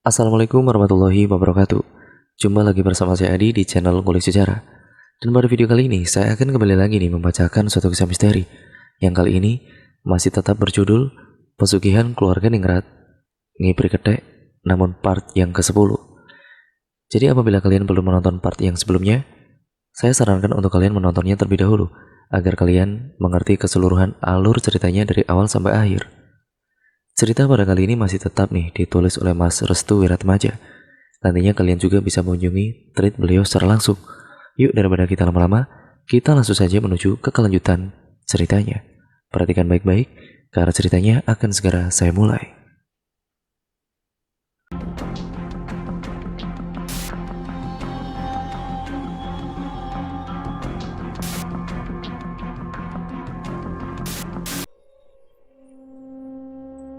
Assalamualaikum warahmatullahi wabarakatuh. Jumpa lagi bersama saya Adi di channel Ngulik Sejarah. Dan pada video kali ini saya akan kembali lagi nih membacakan suatu kisah misteri yang kali ini masih tetap berjudul Pesugihan Keluarga Ningrat Ngipri Ketek, namun part yang ke-10. Jadi apabila kalian belum menonton part yang sebelumnya, saya sarankan untuk kalian menontonnya terlebih dahulu agar kalian mengerti keseluruhan alur ceritanya dari awal sampai akhir. Cerita pada kali ini masih tetap nih ditulis oleh Mas Restu Wiratmaja. Nantinya kalian juga bisa mengunjungi thread beliau secara langsung. Yuk daripada kita lama-lama, kita langsung saja menuju ke kelanjutan ceritanya. Perhatikan baik-baik, karena ceritanya akan segera saya mulai.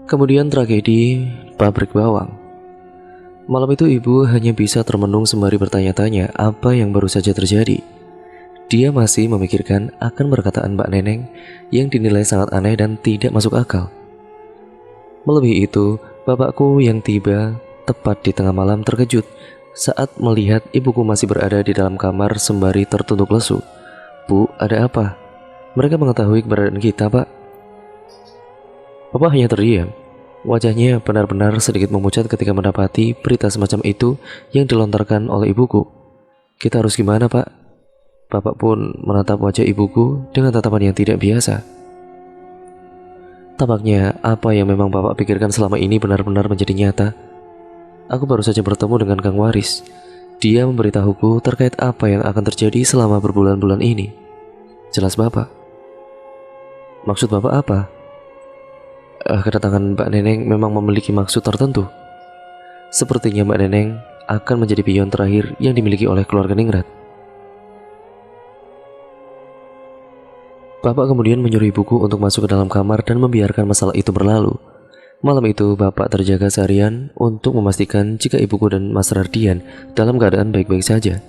Kemudian tragedi pabrik bawang. Malam itu ibu hanya bisa termenung sembari bertanya-tanya apa yang baru saja terjadi. Dia masih memikirkan akan perkataan Mbak Neneng yang dinilai sangat aneh dan tidak masuk akal. Melebihi itu, bapakku yang tiba tepat di tengah malam terkejut saat melihat ibuku masih berada di dalam kamar sembari tertunduk lesu. "Bu, ada apa?" "Mereka mengetahui keberadaan kita, Pak." Papa hanya terdiam. Wajahnya benar-benar sedikit memucat ketika mendapati berita semacam itu yang dilontarkan oleh ibuku. "Kita harus gimana, Pak?" Bapak pun menatap wajah ibuku dengan tatapan yang tidak biasa. Tampaknya apa yang memang Bapak pikirkan selama ini benar-benar menjadi nyata. Aku baru saja bertemu dengan Kang Waris. Dia memberitahuku terkait apa yang akan terjadi selama berbulan-bulan ini. Jelas Bapak. Maksud Bapak apa? Kedatangan Mbak Neneng memang memiliki maksud tertentu. Sepertinya Mbak Neneng akan menjadi pion terakhir yang dimiliki oleh keluarga Ningrat. Bapak kemudian menyuruh ibuku untuk masuk ke dalam kamar dan membiarkan masalah itu berlalu. Malam itu Bapak terjaga seharian untuk memastikan jika ibuku dan Mas Rardian dalam keadaan baik-baik saja.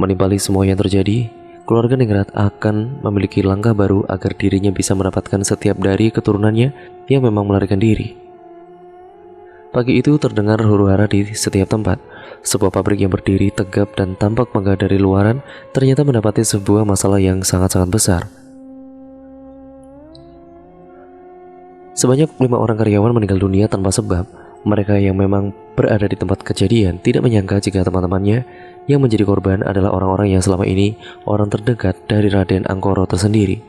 Menimpali semua yang terjadi, keluarga Ningrat akan memiliki langkah baru agar dirinya bisa mendapatkan setiap dari keturunannya yang memang melarikan diri. Pagi itu terdengar huru-hara di setiap tempat. Sebuah pabrik yang berdiri tegap dan tampak megah dari luaran ternyata mendapati sebuah masalah yang sangat-sangat besar. Sebanyak 5 orang karyawan meninggal dunia tanpa sebab. Mereka yang memang berada di tempat kejadian tidak menyangka jika teman-temannya yang menjadi korban adalah orang-orang yang selama ini orang terdekat dari Raden Angkoro tersendiri.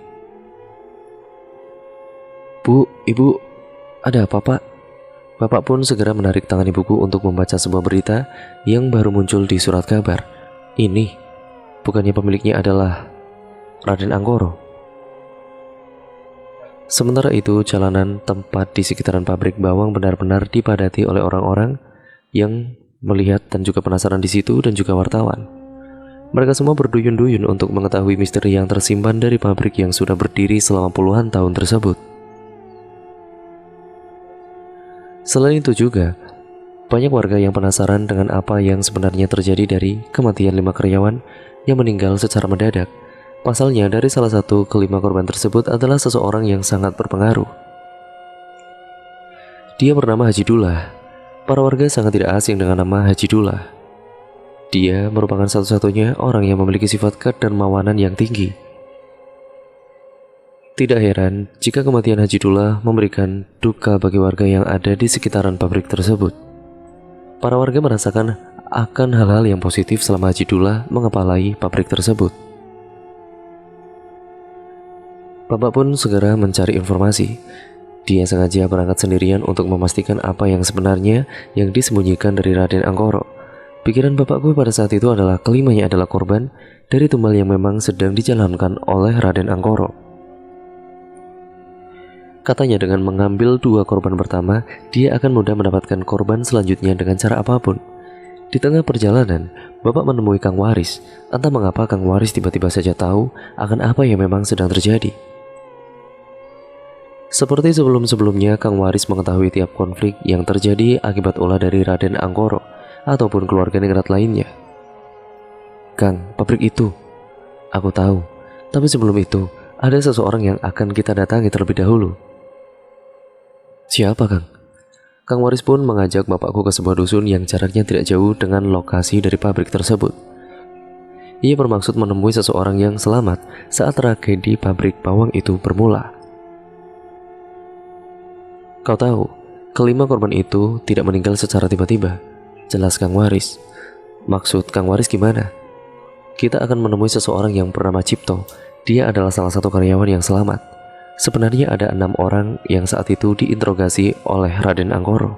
"Bu, Ibu, ada apa, Pak?" Bapak pun segera menarik tangan ibuku untuk membaca sebuah berita yang baru muncul di surat kabar. Ini, bukannya pemiliknya adalah Raden Angkoro? Sementara itu, jalanan tempat di sekitaran pabrik bawang benar-benar dipadati oleh orang-orang yang melihat dan juga penasaran di situ dan juga wartawan. Mereka semua berduyun-duyun untuk mengetahui misteri yang tersimpan dari pabrik yang sudah berdiri selama puluhan tahun tersebut. Selain itu juga, banyak warga yang penasaran dengan apa yang sebenarnya terjadi dari kematian 5 karyawan yang meninggal secara mendadak. Pasalnya, dari salah satu kelima korban tersebut adalah seseorang yang sangat berpengaruh. Dia bernama Haji Dullah. Para warga sangat tidak asing dengan nama Haji Dullah. Dia merupakan satu-satunya orang yang memiliki sifat kedermawanan yang tinggi. Tidak heran jika kematian Haji Dullah memberikan duka bagi warga yang ada di sekitaran pabrik tersebut. Para warga merasakan akan hal-hal yang positif selama Haji Dullah mengepalai pabrik tersebut. Bapak pun segera mencari informasi. Dia sengaja berangkat sendirian untuk memastikan apa yang sebenarnya yang disembunyikan dari Raden Angkoro. Pikiran bapakku pada saat itu adalah kelimanya adalah korban dari tumbal yang memang sedang dijalankan oleh Raden Angkoro. Katanya dengan mengambil 2 korban pertama, dia akan mudah mendapatkan korban selanjutnya dengan cara apapun. Di tengah perjalanan, Bapak menemui Kang Waris. Entah mengapa Kang Waris tiba-tiba saja tahu akan apa yang memang sedang terjadi. Seperti sebelum-sebelumnya, Kang Waris mengetahui tiap konflik yang terjadi akibat ulah dari Raden Angkoro ataupun keluarga Ningrat lainnya. "Kang, pabrik itu, aku tahu. Tapi sebelum itu, ada seseorang yang akan kita datangi terlebih dahulu." "Siapa, Kang?" Kang Waris pun mengajak bapakku ke sebuah dusun yang jaraknya tidak jauh dengan lokasi dari pabrik tersebut. Ia bermaksud menemui seseorang yang selamat saat tragedi pabrik bawang itu bermula. Kau tahu, kelima korban itu tidak meninggal secara tiba-tiba, jelas Kang Waris. Maksud Kang Waris gimana? Kita akan menemui seseorang yang bernama Cipto. Dia adalah salah satu karyawan yang selamat. Sebenarnya ada 6 orang yang saat itu diinterogasi oleh Raden Angkoro.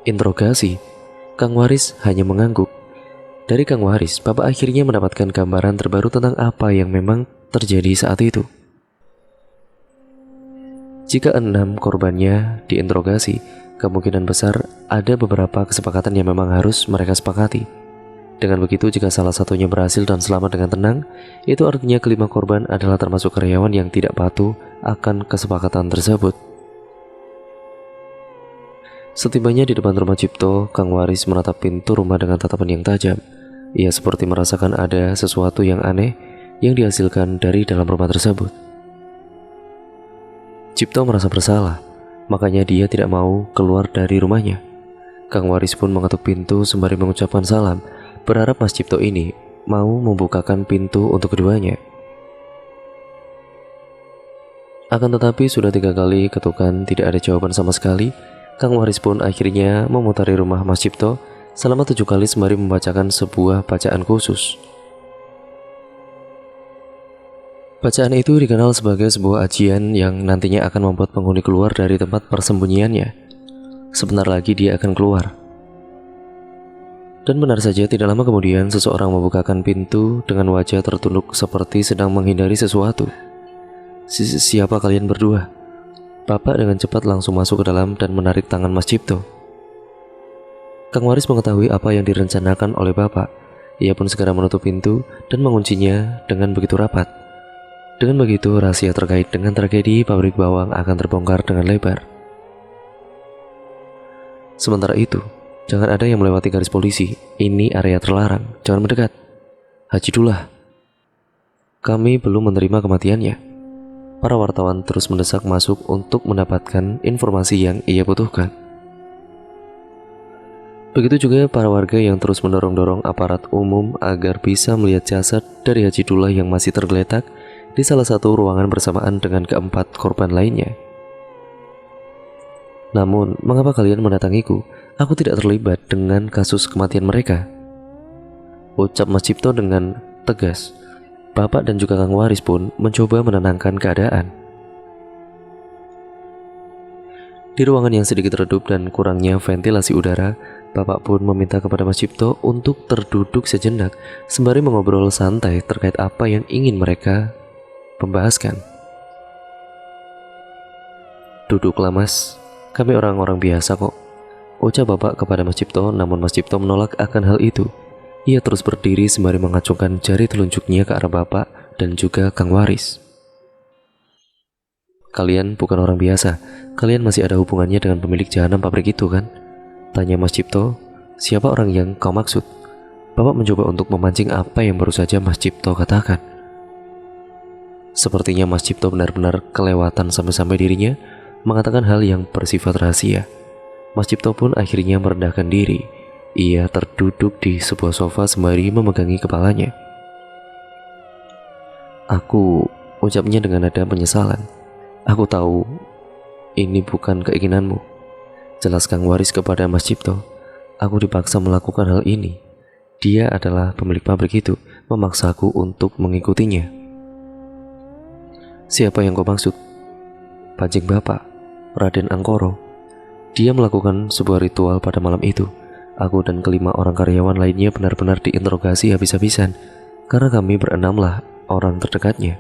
Interogasi? Kang Waris hanya mengangguk. Dari Kang Waris, Bapak akhirnya mendapatkan gambaran terbaru tentang apa yang memang terjadi saat itu. Jika 6 korbannya diinterogasi, kemungkinan besar ada beberapa kesepakatan yang memang harus mereka sepakati. Dengan begitu, jika salah satunya berhasil dan selamat dengan tenang, itu artinya kelima korban adalah termasuk karyawan yang tidak patuh akan kesepakatan tersebut. Setibanya di depan rumah Cipto, Kang Waris menatap pintu rumah dengan tatapan yang tajam. Ia seperti merasakan ada sesuatu yang aneh yang dihasilkan dari dalam rumah tersebut. Cipto merasa bersalah, makanya dia tidak mau keluar dari rumahnya. Kang Waris pun mengetuk pintu sembari mengucapkan salam, berharap Mas Cipto ini mau membukakan pintu untuk keduanya. Akan tetapi sudah 3 kali ketukan tidak ada jawaban sama sekali. Kang Waris pun akhirnya memutari rumah Mas Cipto selama 7 kali sembari membacakan sebuah bacaan khusus. Bacaan itu dikenal sebagai sebuah ajian yang nantinya akan membuat penghuni keluar dari tempat persembunyiannya. Sebentar lagi dia akan keluar. Dan benar saja, tidak lama kemudian seseorang membukakan pintu dengan wajah tertunduk seperti sedang menghindari sesuatu. Siapa kalian berdua? Bapak dengan cepat langsung masuk ke dalam dan menarik tangan Mas Cipto. Kang Waris mengetahui apa yang direncanakan oleh Bapak. Ia pun segera menutup pintu dan menguncinya dengan begitu rapat. Dengan begitu, rahasia terkait dengan tragedi pabrik bawang akan terbongkar dengan lebar. Sementara itu, jangan ada yang melewati garis polisi. Ini area terlarang, jangan mendekat. Haji Dullah, kami belum menerima kematiannya. Para wartawan terus mendesak masuk untuk mendapatkan informasi yang ia butuhkan. Begitu juga para warga yang terus mendorong-dorong aparat umum agar bisa melihat jasad dari Haji Dullah yang masih tergeletak di salah satu ruangan bersamaan dengan keempat korban lainnya. Namun, mengapa kalian mendatangiku? Aku tidak terlibat dengan kasus kematian mereka, ucap Mas Cipto dengan tegas. Bapak dan juga Kang Waris pun mencoba menenangkan keadaan. Di ruangan yang sedikit redup dan kurangnya ventilasi udara, Bapak pun meminta kepada Mas Cipto untuk terduduk sejenak sembari mengobrol santai terkait apa yang ingin mereka pembahaskan. Duduklah Mas, kami orang-orang biasa kok, ucap Bapak kepada Mas Cipto. Namun Mas Cipto menolak akan hal itu. Ia terus berdiri sembari mengacungkan jari telunjuknya ke arah Bapak dan juga Kang Waris. Kalian bukan orang biasa, kalian masih ada hubungannya dengan pemilik jahanam pabrik itu kan? Tanya Mas Cipto. Siapa orang yang kau maksud? Bapak mencoba untuk memancing apa yang baru saja Mas Cipto katakan. Sepertinya Mas Cipto benar-benar kelewatan sampai-sampai dirinya mengatakan hal yang bersifat rahasia. Mas Cipto pun akhirnya merendahkan diri. Ia terduduk di sebuah sofa sembari memegangi kepalanya. Aku, ucapnya dengan nada penyesalan. Aku tahu ini bukan keinginanmu, jelas Kang Waris kepada Mas Cipto. Aku dipaksa melakukan hal ini. Dia adalah pemilik pabrik itu, memaksaku untuk mengikutinya. Siapa yang kau maksud? Pancing Bapak, Raden Angkoro. Dia melakukan sebuah ritual pada malam itu. Aku dan kelima orang karyawan lainnya benar-benar diinterogasi habis-habisan, karena kami berenamlah orang terdekatnya.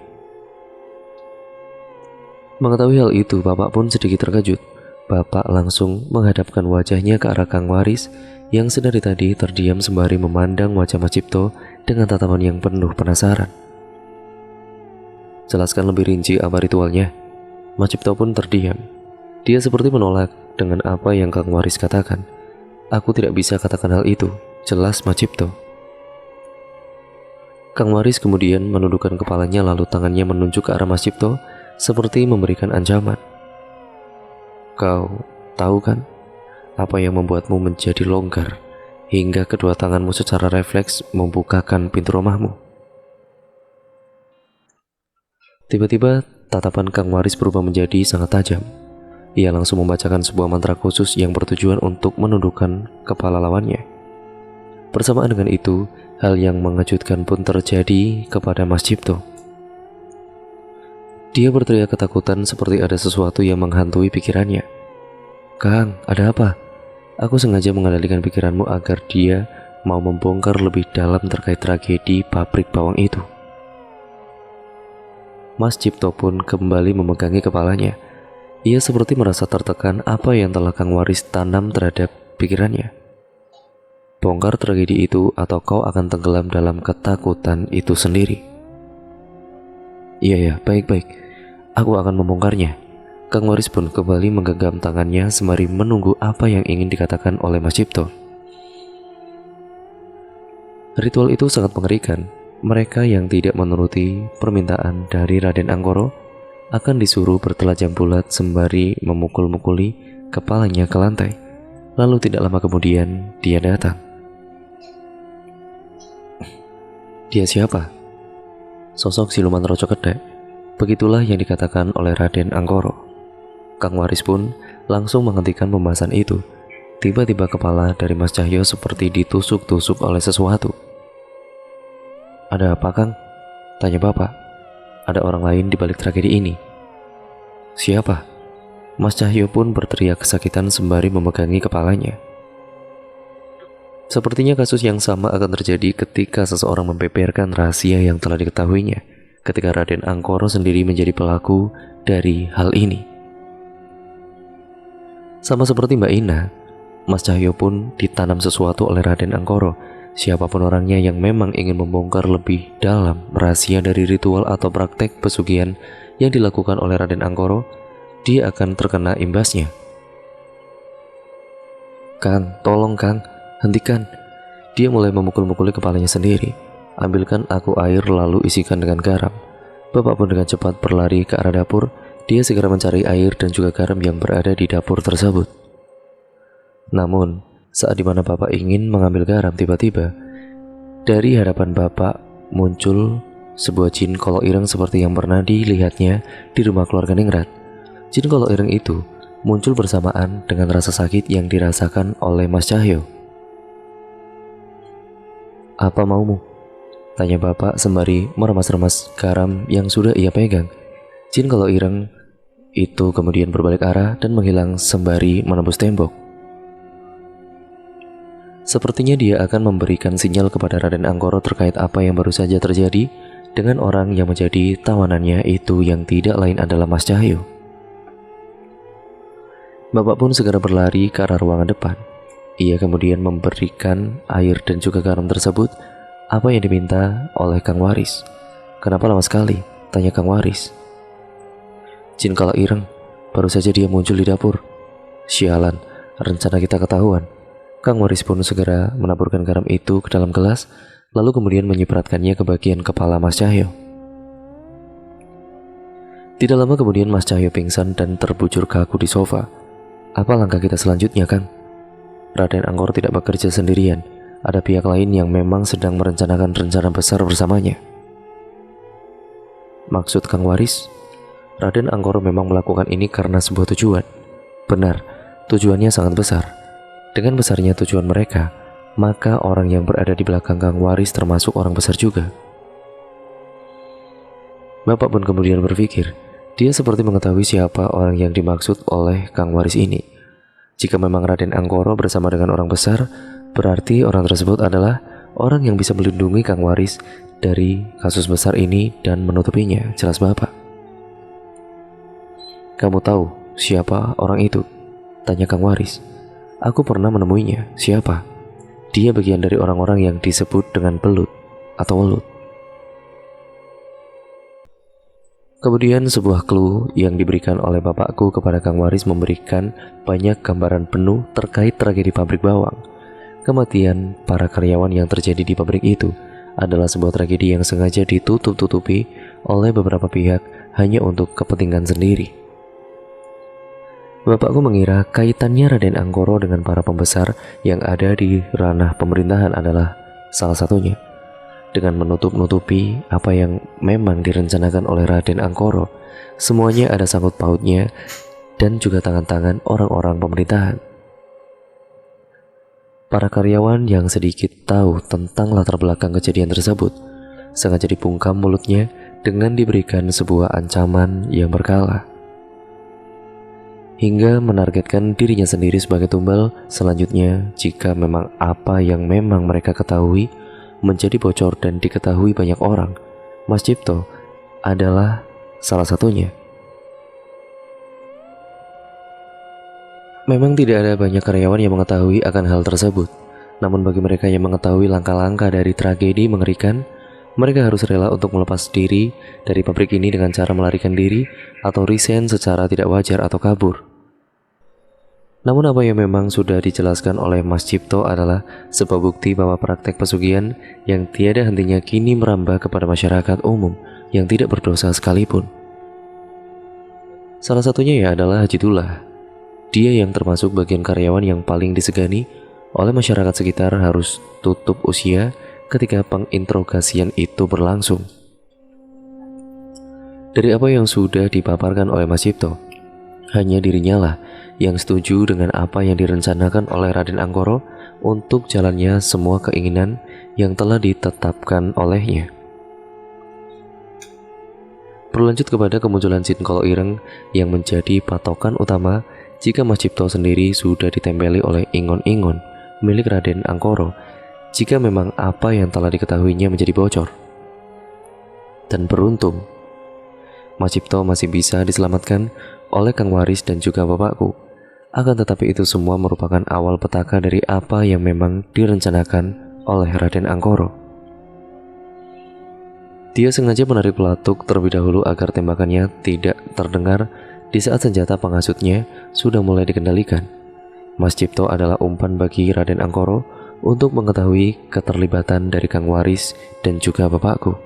Mengetahui hal itu, Bapak pun sedikit terkejut. Bapak langsung menghadapkan wajahnya ke arah Kang Waris yang sedari tadi terdiam sembari memandang wajah Mas Cipto dengan tatapan yang penuh penasaran. Jelaskan lebih rinci apa ritualnya. Mas Cipto pun terdiam. Dia seperti menolak dengan apa yang Kang Waris katakan. Aku tidak bisa katakan hal itu, jelas Mas Cipto. Kang Waris kemudian menundukkan kepalanya lalu tangannya menunjuk ke arah Mas Cipto seperti memberikan ancaman. Kau Tahu kan, apa yang membuatmu menjadi longgar hingga kedua tanganmu secara refleks membukakan pintu rumahmu? Tiba-tiba tatapan Kang Waris berubah menjadi sangat tajam. Ia langsung membacakan sebuah mantra khusus yang bertujuan untuk menundukkan kepala lawannya. Bersamaan dengan itu, hal yang mengejutkan pun terjadi kepada Mas Cipto. Dia berteriak ketakutan seperti ada sesuatu yang menghantui pikirannya. "Kang, ada apa? Aku sengaja mengendalikan pikiranmu agar dia mau membongkar lebih dalam terkait tragedi pabrik bawang itu." Mas Cipto pun kembali memegangi kepalanya. Ia seperti merasa tertekan apa yang telah Kang Waris tanam terhadap pikirannya. Bongkar tragedi itu atau kau akan tenggelam dalam ketakutan itu sendiri. Iya, baik-baik. Aku akan membongkarnya. Kang Waris pun kembali menggenggam tangannya sembari menunggu apa yang ingin dikatakan oleh Mas Cipto. Ritual itu sangat mengerikan. Mereka yang tidak menuruti permintaan dari Raden Anggoro akan disuruh bertelajam bulat sembari memukul-mukuli kepalanya ke lantai. Lalu tidak lama kemudian dia datang. Dia siapa? Sosok siluman Roco Kedek. Begitulah yang dikatakan oleh Raden Anggoro. Kang Waris pun langsung menghentikan pembahasan itu. Tiba-tiba kepala dari Mas Cahyo seperti ditusuk-tusuk oleh sesuatu. "Ada apa, Kang?" tanya bapak. "Ada orang lain di balik tragedi ini." "Siapa?" Mas Cahyo pun berteriak kesakitan sembari memegangi kepalanya. Sepertinya kasus yang sama akan terjadi ketika seseorang membeberkan rahasia yang telah diketahuinya, ketika Raden Anggoro sendiri menjadi pelaku dari hal ini. Sama seperti Mbak Ina, Mas Cahyo pun ditanam sesuatu oleh Raden Anggoro. Siapapun orangnya yang memang ingin membongkar lebih dalam rahasia dari ritual atau praktek pesugihan yang dilakukan oleh Raden Anggoro, dia akan terkena imbasnya. "Kang, tolong Kang, hentikan." Dia mulai memukul-mukuli kepalanya sendiri. "Ambilkan aku air lalu isikan dengan garam." Bapak pun dengan cepat berlari ke arah dapur. Dia segera mencari air dan juga garam yang berada di dapur tersebut. Namun, saat dimana Bapak ingin mengambil garam, tiba-tiba dari hadapan Bapak muncul sebuah jin kolok ireng seperti yang pernah dilihatnya di rumah keluarga Ningrat. Jin kolok ireng itu muncul bersamaan dengan rasa sakit yang dirasakan oleh Mas Cahyo. "Apa maumu?" tanya Bapak sembari meremas-remas garam yang sudah ia pegang. Jin kolok ireng itu kemudian berbalik arah dan menghilang sembari menembus tembok. Sepertinya dia akan memberikan sinyal kepada Raden Anggoro terkait apa yang baru saja terjadi dengan orang yang menjadi tawanannya itu yang tidak lain adalah Mas Cahyo. Bapak pun segera berlari ke arah ruangan depan. Ia kemudian memberikan air dan juga garam tersebut apa yang diminta oleh Kang Waris. "Kenapa lama sekali?" tanya Kang Waris. "Jin kolok ireng, baru saja dia muncul di dapur." "Sialan, rencana kita ketahuan." Kang Waris pun segera menaburkan garam itu ke dalam gelas, lalu kemudian menyipratkannya ke bagian kepala Mas Cahyo. Tidak lama kemudian Mas Cahyo pingsan dan terbujur kaku di sofa. "Apa langkah kita selanjutnya, Kang?" Raden Anggoro tidak bekerja sendirian. Ada pihak lain yang memang sedang merencanakan rencana besar bersamanya. Maksud Kang Waris? Raden Anggoro memang melakukan ini karena sebuah tujuan. Benar, tujuannya sangat besar. Dengan besarnya tujuan mereka, maka orang yang berada di belakang Kang Waris termasuk orang besar juga. Bapak pun kemudian berpikir, dia seperti mengetahui siapa orang yang dimaksud oleh Kang Waris ini. Jika memang Raden Anggoro bersama dengan orang besar, berarti orang tersebut adalah orang yang bisa melindungi Kang Waris dari kasus besar ini dan menutupinya, jelas Bapak. "Kamu tahu siapa orang itu?" tanya Kang Waris. "Aku pernah menemuinya." "Siapa?" "Dia bagian dari orang-orang yang disebut dengan belut atau welut." Kemudian sebuah clue yang diberikan oleh bapakku kepada Kang Waris memberikan banyak gambaran penuh terkait tragedi pabrik bawang. Kematian para karyawan yang terjadi di pabrik itu adalah sebuah tragedi yang sengaja ditutup-tutupi oleh beberapa pihak hanya untuk kepentingan sendiri. Bapakku mengira kaitannya Raden Anggoro dengan para pembesar yang ada di ranah pemerintahan adalah salah satunya. Dengan menutup-nutupi apa yang memang direncanakan oleh Raden Anggoro, semuanya ada sangkut pautnya dan juga tangan-tangan orang-orang pemerintahan. Para karyawan yang sedikit tahu tentang latar belakang kejadian tersebut sengaja dibungkam mulutnya dengan diberikan sebuah ancaman yang berkala, hingga menargetkan dirinya sendiri sebagai tumbal selanjutnya jika memang apa yang memang mereka ketahui menjadi bocor dan diketahui banyak orang. Mas Cipto adalah salah satunya. Memang tidak ada banyak karyawan yang mengetahui akan hal tersebut. Namun bagi mereka yang mengetahui langkah-langkah dari tragedi mengerikan, mereka harus rela untuk melepas diri dari pabrik ini dengan cara melarikan diri atau resign secara tidak wajar atau kabur. Namun apa yang memang sudah dijelaskan oleh Mas Cipto adalah sebuah bukti bahwa praktek pesugihan yang tiada hentinya kini merambah kepada masyarakat umum yang tidak berdosa sekalipun. Salah satunya ya adalah Haji Dullah. Dia yang termasuk bagian karyawan yang paling disegani oleh masyarakat sekitar harus tutup usia ketika penginterogasian itu berlangsung. Dari apa yang sudah dipaparkan oleh Mas Cipto, hanya dirinya lah yang setuju dengan apa yang direncanakan oleh Raden Anggoro untuk jalannya semua keinginan yang telah ditetapkan olehnya. Berlanjut kepada kemunculan Jin Kolo Ireng yang menjadi patokan utama jika Mas Cipto sendiri sudah ditempeli oleh ingon-ingon milik Raden Anggoro jika memang apa yang telah diketahuinya menjadi bocor. Dan beruntung, Mas Cipto masih bisa diselamatkan oleh Kang Waris dan juga bapakku. Akan tetapi itu semua merupakan awal petaka dari apa yang memang direncanakan oleh Raden Anggoro. Dia sengaja menarik pelatuk terlebih dahulu agar tembakannya tidak terdengar di saat senjata penghasutnya sudah mulai dikendalikan. Mas Cipto adalah umpan bagi Raden Anggoro untuk mengetahui keterlibatan dari Kang Waris dan juga bapakku.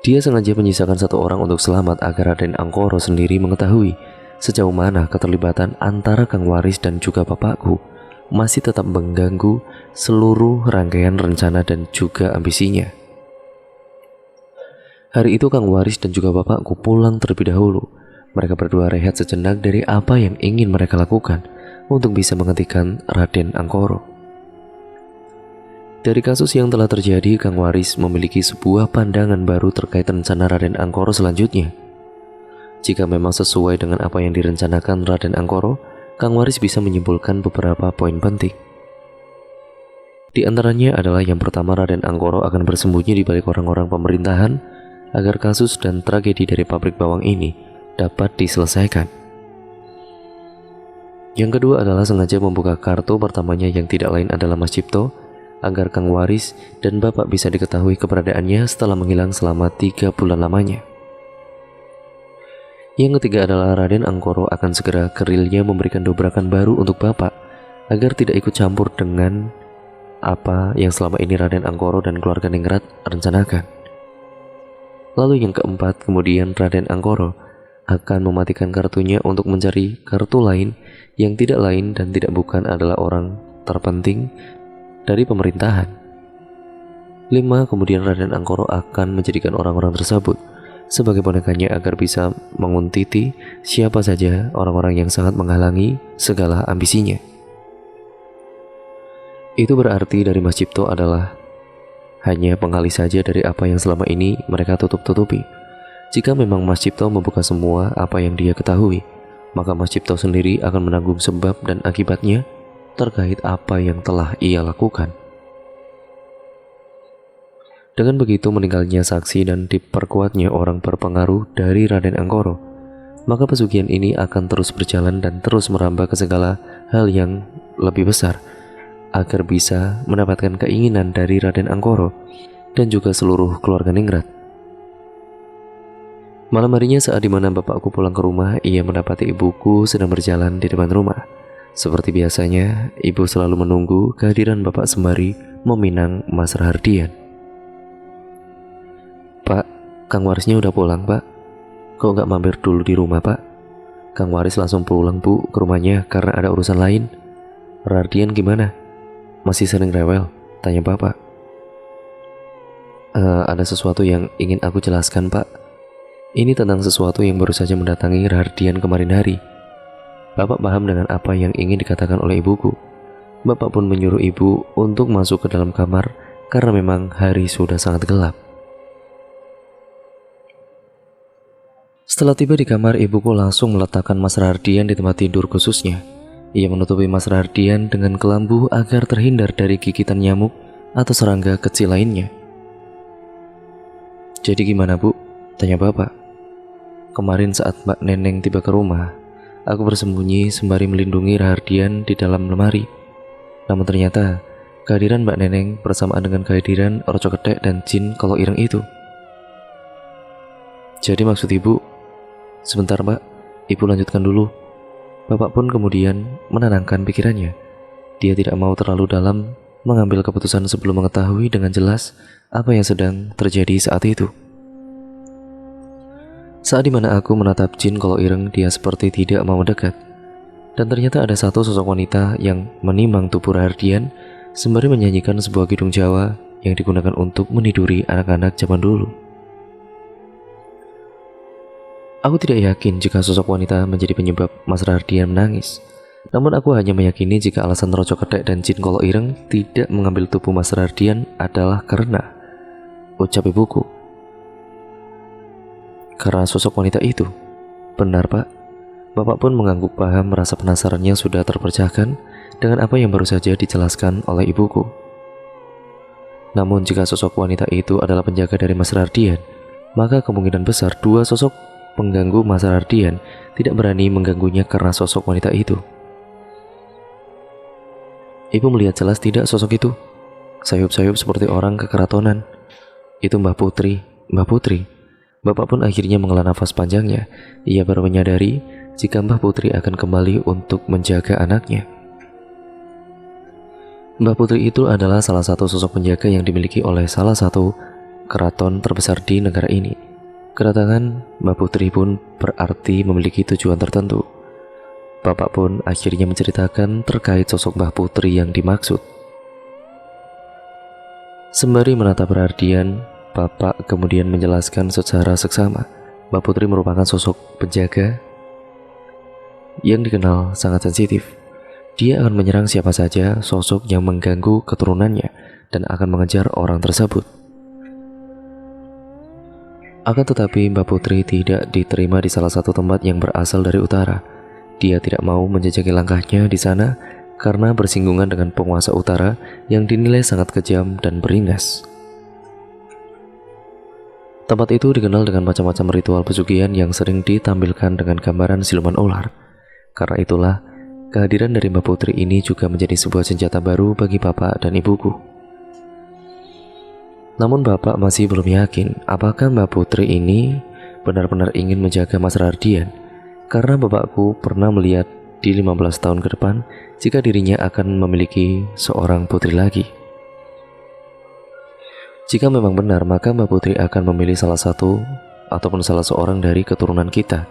Dia sengaja menyisakan satu orang untuk selamat agar Raden Anggoro sendiri mengetahui sejauh mana keterlibatan antara Kang Waris dan juga bapakku masih tetap mengganggu seluruh rangkaian rencana dan juga ambisinya. Hari itu Kang Waris dan juga bapakku pulang terlebih dahulu. Mereka berdua rehat sejenak dari apa yang ingin mereka lakukan untuk bisa menghentikan Raden Anggoro. Dari kasus yang telah terjadi, Kang Waris memiliki sebuah pandangan baru terkait rencana Raden Anggoro selanjutnya. Jika memang sesuai dengan apa yang direncanakan Raden Anggoro, Kang Waris bisa menyimpulkan beberapa poin penting. Di antaranya adalah yang pertama, Raden Anggoro akan bersembunyi di balik orang-orang pemerintahan agar kasus dan tragedi dari pabrik bawang ini dapat diselesaikan. Yang kedua adalah sengaja membuka kartu pertamanya yang tidak lain adalah Mas Cipto agar Kang Waris dan bapak bisa diketahui keberadaannya setelah menghilang selama 3 bulan lamanya. Yang ketiga adalah Raden Anggoro akan segera ke realnya memberikan dobrakan baru untuk bapak agar tidak ikut campur dengan apa yang selama ini Raden Anggoro dan keluarga Ningrat rencanakan. Lalu yang keempat, kemudian Raden Anggoro akan mematikan kartunya untuk mencari kartu lain yang tidak lain dan tidak bukan adalah orang terpenting dari pemerintahan. 5. Kemudian Raden Anggoro akan menjadikan orang-orang tersebut sebagai bonekanya agar bisa menguntiti siapa saja orang-orang yang sangat menghalangi segala ambisinya. Itu berarti dari Mas Cipto adalah hanya penghalih saja dari apa yang selama ini mereka tutup-tutupi. Jika memang Mas Cipto membuka semua apa yang dia ketahui, maka Mas Cipto sendiri akan menanggung sebab dan akibatnya terkait apa yang telah ia lakukan. Dengan begitu meninggalnya saksi dan diperkuatnya orang berpengaruh dari Raden Anggoro, maka pesugihan ini akan terus berjalan dan terus merambah ke segala hal yang lebih besar agar bisa mendapatkan keinginan dari Raden Anggoro dan juga seluruh keluarga Ningrat. Malam harinya saat dimana bapakku pulang ke rumah, ia mendapati ibuku sedang berjalan di depan rumah. Seperti biasanya, ibu selalu menunggu kehadiran bapak sembari meminang Mas Rahardian. "Pak, Kang Warisnya udah pulang, Pak. Kok nggak mampir dulu di rumah, Pak?" Kang Waris langsung pulang bu ke rumahnya karena ada urusan lain. Rardian gimana? Masih sering rewel? Tanya bapak. Ada sesuatu yang ingin aku jelaskan pak. Ini tentang sesuatu yang baru saja mendatangi Rardian kemarin hari. Bapak paham dengan apa yang ingin dikatakan oleh ibuku. Bapak pun menyuruh ibu untuk masuk ke dalam kamar karena memang hari sudah sangat gelap. Setelah tiba di kamar, ibuku langsung meletakkan Mas Rardian di tempat tidur khususnya. Ia menutupi Mas Rardian dengan kelambu agar terhindar dari gigitan nyamuk atau serangga kecil lainnya. Jadi gimana bu? Tanya bapak. Kemarin saat Mbak Neneng tiba ke rumah, aku bersembunyi sembari melindungi Rardian di dalam lemari. Namun ternyata kehadiran Mbak Neneng bersamaan dengan kehadiran Roco Ketek dan Jin Kolok Ireng itu. Jadi maksud ibu, sebentar mbak, ibu lanjutkan dulu. Bapak pun kemudian menenangkan pikirannya. Dia tidak mau terlalu dalam mengambil keputusan sebelum mengetahui dengan jelas apa yang sedang terjadi saat itu. Saat dimana aku menatap Jin Kolok Ireng, dia seperti tidak mau mendekat. Dan ternyata ada satu sosok wanita yang menimang tubuh Rardian sembari menyanyikan sebuah kidung Jawa yang digunakan untuk meniduri anak-anak zaman dulu. Aku tidak yakin jika sosok wanita menjadi penyebab Mas Rardian menangis. Namun aku hanya meyakini jika alasan Roco Ketek dan Jin Kolok Ireng tidak mengambil tubuh Mas Rardian adalah karena, ucap ibuku, karena sosok wanita itu. Benar pak. Bapak pun mengangguk paham, merasa penasarannya sudah terpecahkan dengan apa yang baru saja dijelaskan oleh ibuku. Namun jika sosok wanita itu adalah penjaga dari Mas Rardian, maka kemungkinan besar dua sosok pengganggu Mas Rardian tidak berani mengganggunya karena sosok wanita itu. Ibu melihat jelas tidak sosok itu? Sayup-sayup seperti orang kekeratonan. Itu Mbah Putri. Mbah Putri. Bapak pun akhirnya menghela nafas panjangnya. Ia baru menyadari jika Mbah Putri akan kembali untuk menjaga anaknya. Mbah Putri itu adalah salah satu sosok penjaga yang dimiliki oleh salah satu keraton terbesar di negara ini. Kedatangan Mbah Putri pun berarti memiliki tujuan tertentu. Bapak pun akhirnya menceritakan terkait sosok Mbah Putri yang dimaksud. Sembari menatap Rardian, Bapak kemudian menjelaskan secara seksama, Mbah Putri merupakan sosok penjaga yang dikenal sangat sensitif. Dia akan menyerang siapa saja sosok yang mengganggu keturunannya dan akan mengejar orang tersebut. Akan tetapi Mbah Putri tidak diterima di salah satu tempat yang berasal dari utara. Dia tidak mau menjejaki langkahnya di sana karena bersinggungan dengan penguasa utara yang dinilai sangat kejam dan beringas. Tempat itu dikenal dengan macam-macam ritual pesugihan yang sering ditampilkan dengan gambaran siluman ular. Karena itulah, kehadiran dari Mbah Putri ini juga menjadi sebuah senjata baru bagi bapak dan ibuku. Namun bapak masih belum yakin apakah Mbah Putri ini benar-benar ingin menjaga Mas Rardian, karena bapakku pernah melihat di 15 tahun ke depan jika dirinya akan memiliki seorang putri lagi. Jika memang benar, maka Mbah Putri akan memilih salah satu ataupun salah seorang dari keturunan kita.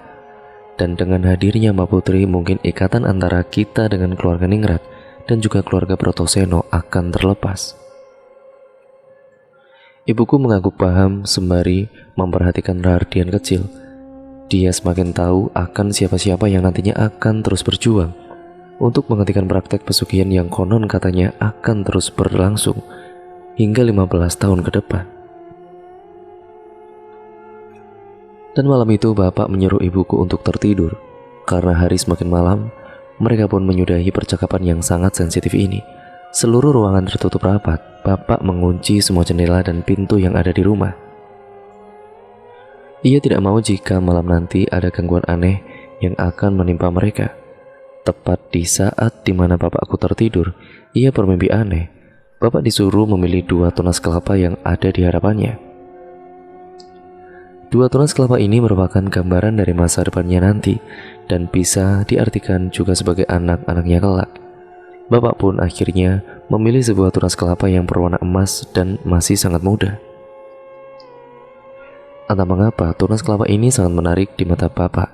Dan dengan hadirnya Mbah Putri, mungkin ikatan antara kita dengan keluarga Ningrat dan juga keluarga Brotoseno akan terlepas. Ibuku mengangguk paham sembari memperhatikan Rardian kecil. Dia semakin tahu akan siapa-siapa yang nantinya akan terus berjuang untuk menghentikan praktek pesugihan yang konon katanya akan terus berlangsung hingga 15 tahun ke depan. Dan malam itu bapak menyuruh ibuku untuk tertidur. Karena hari semakin malam, mereka pun menyudahi percakapan yang sangat sensitif ini. Seluruh ruangan tertutup rapat. Bapak mengunci semua jendela dan pintu yang ada di rumah. Ia tidak mau jika malam nanti ada gangguan aneh yang akan menimpa mereka. Tepat di saat dimana bapakku tertidur, ia bermimpi aneh. Bapak disuruh memilih 2 tunas kelapa yang ada di hadapannya. 2 tunas kelapa ini merupakan gambaran dari masa depannya nanti dan bisa diartikan juga sebagai anak-anaknya kelak. Bapak pun akhirnya memilih sebuah tunas kelapa yang berwarna emas dan masih sangat muda. Entah mengapa tunas kelapa ini sangat menarik di mata bapak.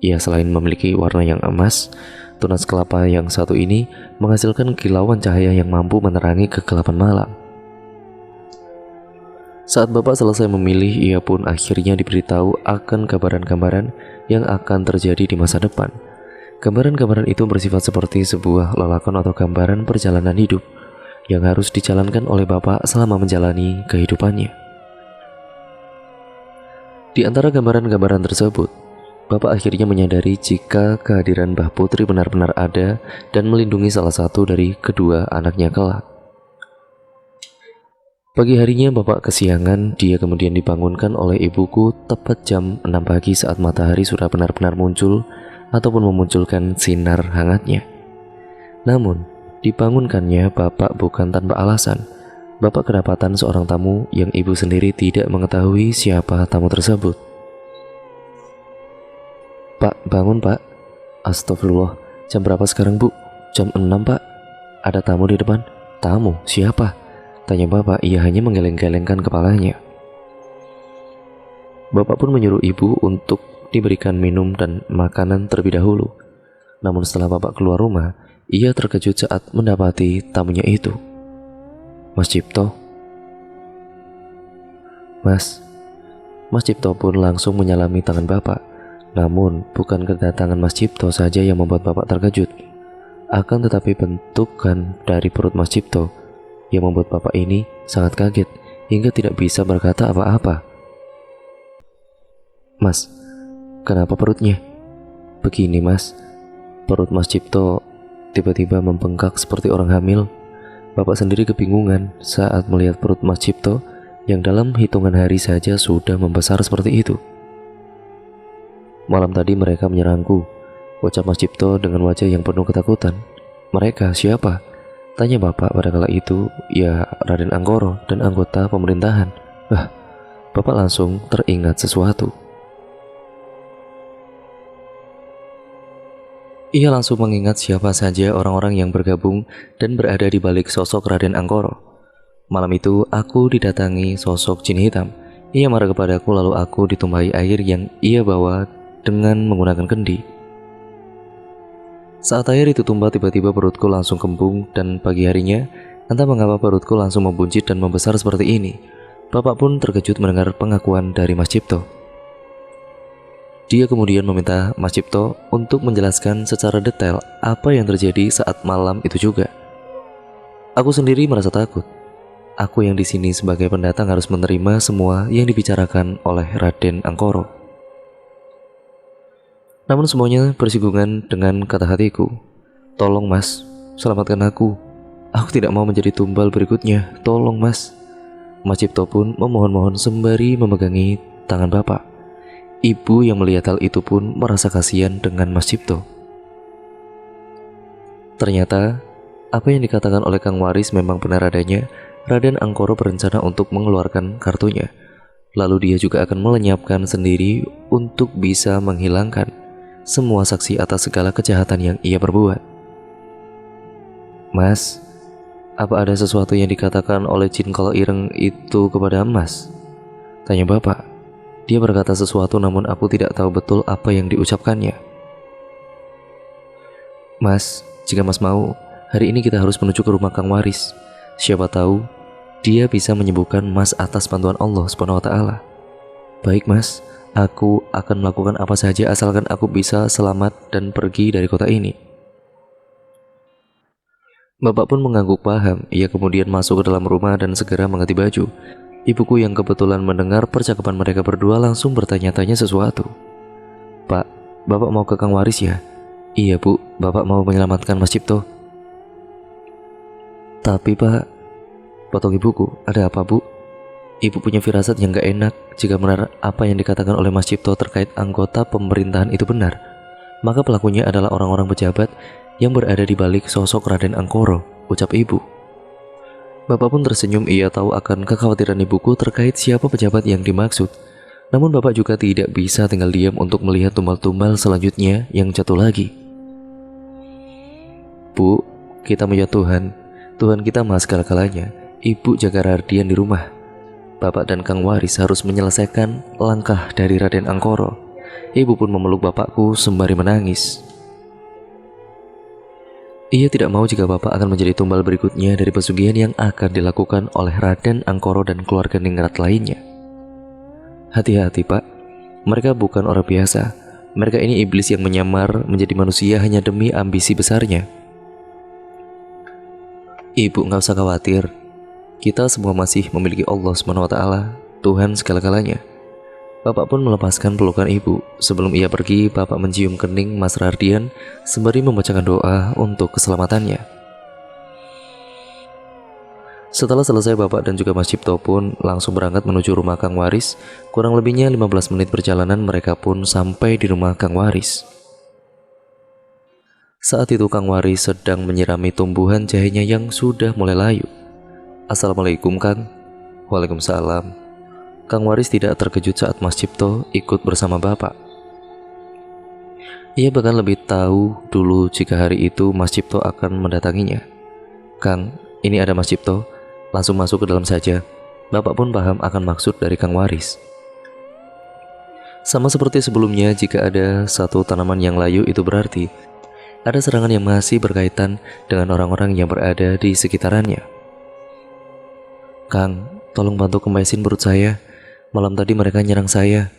Ya, selain memiliki warna yang emas, tunas kelapa yang satu ini menghasilkan kilauan cahaya yang mampu menerangi kegelapan malam. Saat Bapak selesai memilih, ia pun akhirnya diberitahu akan gambaran-gambaran yang akan terjadi di masa depan. Gambaran-gambaran itu bersifat seperti sebuah lelakon atau gambaran perjalanan hidup yang harus dijalankan oleh Bapak selama menjalani kehidupannya. Di antara gambaran-gambaran tersebut, Bapak akhirnya menyadari jika kehadiran Mbah Putri benar-benar ada dan melindungi salah satu dari kedua anaknya kelak. Pagi harinya Bapak kesiangan, dia kemudian dibangunkan oleh ibuku tepat jam 6 pagi saat matahari sudah benar-benar muncul ataupun memunculkan sinar hangatnya. Namun, dibangunkannya Bapak bukan tanpa alasan. Bapak kedapatan seorang tamu yang ibu sendiri tidak mengetahui siapa tamu tersebut. "Pak, bangun Pak." "Astagfirullah, jam berapa sekarang Bu?" "Jam 6 Pak." "Ada tamu di depan." "Tamu? Siapa?" tanya Bapak. Ia hanya menggeleng-gelengkan kepalanya. Bapak pun menyuruh ibu untuk diberikan minum dan makanan terlebih dahulu. Namun setelah Bapak keluar rumah, ia terkejut saat mendapati tamunya itu. "Mas Cipto." "Mas." Mas Cipto pun langsung menyalami tangan Bapak. Namun, bukan kedatangan Mas Cipto saja yang membuat Bapak terkejut. Akan tetapi bentukan dari perut Mas Cipto yang membuat Bapak ini sangat kaget hingga tidak bisa berkata apa-apa. "Mas, kenapa perutnya?" "Begini Mas, perut Mas Cipto tiba-tiba membengkak seperti orang hamil." Bapak sendiri kebingungan saat melihat perut Mas Cipto yang dalam hitungan hari saja sudah membesar seperti itu. "Malam tadi mereka menyerangku," ucap Mas Cipto dengan wajah yang penuh ketakutan. "Mereka siapa?" tanya Bapak pada kala itu. "Ya, Raden Anggoro dan anggota pemerintahan." Bapak langsung teringat sesuatu. Ia langsung mengingat siapa saja orang-orang yang bergabung dan berada di balik sosok Raden Anggoro. "Malam itu aku didatangi sosok jin hitam. Ia marah kepadaku lalu aku ditumpahi air yang ia bawa dengan menggunakan kendi. Saat air itu tumpah, tiba-tiba perutku langsung kembung dan pagi harinya, entah mengapa perutku langsung membuncit dan membesar seperti ini." Bapak pun terkejut mendengar pengakuan dari Mas Cipto. Dia kemudian meminta Mas Cipto untuk menjelaskan secara detail apa yang terjadi saat malam itu juga. Aku sendiri merasa takut. Aku yang di sini sebagai pendatang harus menerima semua yang dibicarakan oleh Raden Anggoro. Namun semuanya bersinggungan dengan kata hatiku. "Tolong Mas, selamatkan aku. Aku tidak mau menjadi tumbal berikutnya. Tolong Mas." Mas Cipto pun memohon-mohon sembari memegangi tangan Bapak. Ibu yang melihat hal itu pun merasa kasihan dengan Mas Cipto. Ternyata, apa yang dikatakan oleh Kang Waris memang benar adanya. Raden Anggoro berencana untuk mengeluarkan kartunya. Lalu dia juga akan melenyapkan sendiri untuk bisa menghilangkan semua saksi atas segala kejahatan yang ia perbuat. "Mas, apa ada sesuatu yang dikatakan oleh Jin Kala Ireng itu kepada Mas?" tanya Bapak. Dia berkata sesuatu namun aku tidak tahu betul apa yang diucapkannya. "Mas, jika Mas mau, hari ini kita harus menuju ke rumah Kang Waris. Siapa tahu dia bisa menyembuhkan Mas atas bantuan Allah SWT." "Baik Mas, aku akan melakukan apa saja asalkan aku bisa selamat dan pergi dari kota ini." Bapak pun mengangguk paham. Ia kemudian masuk ke dalam rumah dan segera mengganti baju. Ibuku yang kebetulan mendengar percakapan mereka berdua langsung bertanya-tanya sesuatu. "Pak, Bapak mau ke Kang Waris ya?" "Iya Bu, Bapak mau menyelamatkan Mas Cipto." "Tapi Pak," potong ibuku, "ada apa Bu?" Ibu punya firasat yang gak enak. Jika benar apa yang dikatakan oleh Mas Cipto terkait anggota pemerintahan itu benar, maka pelakunya adalah orang-orang pejabat yang berada di balik sosok Raden Anggoro, ucap ibu. Bapak pun tersenyum. Ia tahu akan kekhawatiran ibuku terkait siapa pejabat yang dimaksud. Namun Bapak juga tidak bisa tinggal diam untuk melihat tumbal-tumbal selanjutnya yang jatuh lagi. "Bu, kita punya Tuhan. Tuhan kita maha segala-galanya. Ibu jaga Raden di rumah. Bapak dan Kang Waris harus menyelesaikan langkah dari Raden Anggoro. Ibu pun memeluk bapakku sembari menangis. Ia tidak mau jika bapak akan menjadi tumbal berikutnya dari pesugihan yang akan dilakukan oleh Raden Angkoro dan keluarga ningrat lainnya. Hati-hati pak, mereka bukan orang biasa. Mereka ini iblis yang menyamar menjadi manusia hanya demi ambisi besarnya. Ibu nggak usah khawatir, kita semua masih memiliki Allah SWT, Tuhan segala-galanya. Bapak pun melepaskan pelukan ibu. Sebelum ia pergi, bapak mencium kening Mas Rardian sembari membacakan doa untuk keselamatannya. Setelah selesai, bapak dan juga Mas Cipto pun langsung berangkat menuju rumah Kang Waris. Kurang lebihnya 15 menit perjalanan mereka pun sampai di rumah Kang Waris. Saat itu Kang Waris sedang menyirami tumbuhan jahenya yang sudah mulai layu. Assalamualaikum Kang. Waalaikumsalam. Kang Waris tidak terkejut saat Mas Cipto ikut bersama bapak. Ia bahkan lebih tahu dulu jika hari itu Mas Cipto akan mendatanginya. Kang, ini ada Mas Cipto, langsung masuk ke dalam saja. Bapak pun paham akan maksud dari Kang Waris. Sama seperti sebelumnya, jika ada satu tanaman yang layu itu berarti ada serangan yang masih berkaitan dengan orang-orang yang berada di sekitarannya. Kang, tolong bantu kempesin perut saya. Malam tadi mereka nyerang saya.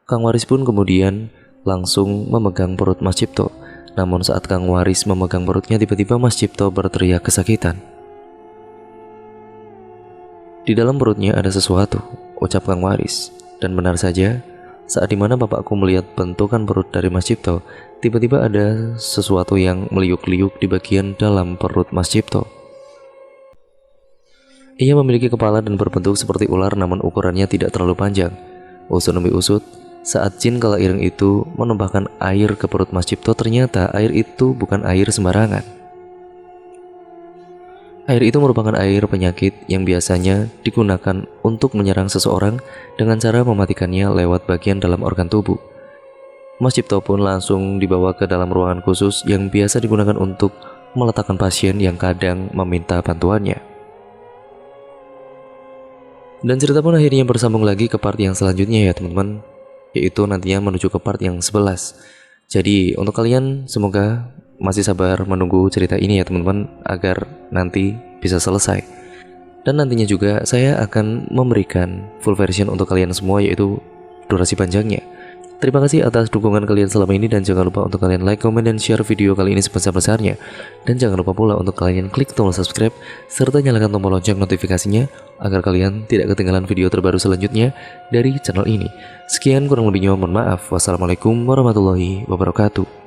Kang Waris pun kemudian langsung memegang perut Mas Cipto. Namun saat Kang Waris memegang perutnya, tiba-tiba Mas Cipto berteriak kesakitan. Di dalam perutnya ada sesuatu, ucap Kang Waris. Dan benar saja, saat dimana bapakku melihat bentukan perut dari Mas Cipto, tiba-tiba ada sesuatu yang meliuk-liuk di bagian dalam perut Mas Cipto. Ia memiliki kepala dan berbentuk seperti ular, namun ukurannya tidak terlalu panjang. Usut demi usut, saat jin kala ireng itu menumpahkan air ke perut Mas Cipto, ternyata air itu bukan air sembarangan. Air itu merupakan air penyakit yang biasanya digunakan untuk menyerang seseorang dengan cara mematikannya lewat bagian dalam organ tubuh. Mas Cipto pun langsung dibawa ke dalam ruangan khusus yang biasa digunakan untuk meletakkan pasien yang kadang meminta bantuannya. Dan cerita pun akhirnya bersambung lagi ke part yang selanjutnya ya teman-teman, yaitu nantinya menuju ke part yang 11. Jadi untuk kalian semoga masih sabar menunggu cerita ini ya teman-teman, agar nanti bisa selesai. Dan nantinya juga saya akan memberikan full version untuk kalian semua, yaitu durasi panjangnya. Terima kasih atas dukungan kalian selama ini, dan jangan lupa untuk kalian like, comment, dan share video kali ini sebesar-besarnya. Dan jangan lupa pula untuk kalian klik tombol subscribe serta nyalakan tombol lonceng notifikasinya agar kalian tidak ketinggalan video terbaru selanjutnya dari channel ini. Sekian kurang lebihnya, mohon maaf. Wassalamualaikum warahmatullahi wabarakatuh.